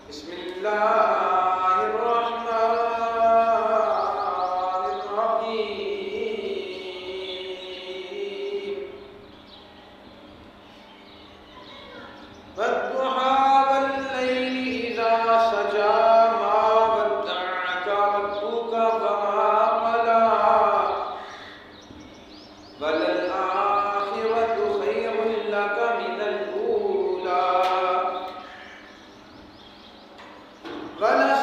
बिस्मिल्लाहिर्रहमानिर्रहीम। वद्दुहा वल्लैलि इज़ा सजा मा वद्दअक रब्बुका वमा क़ला वलल आखिरतु खैरुल लक मिनल ऊला वला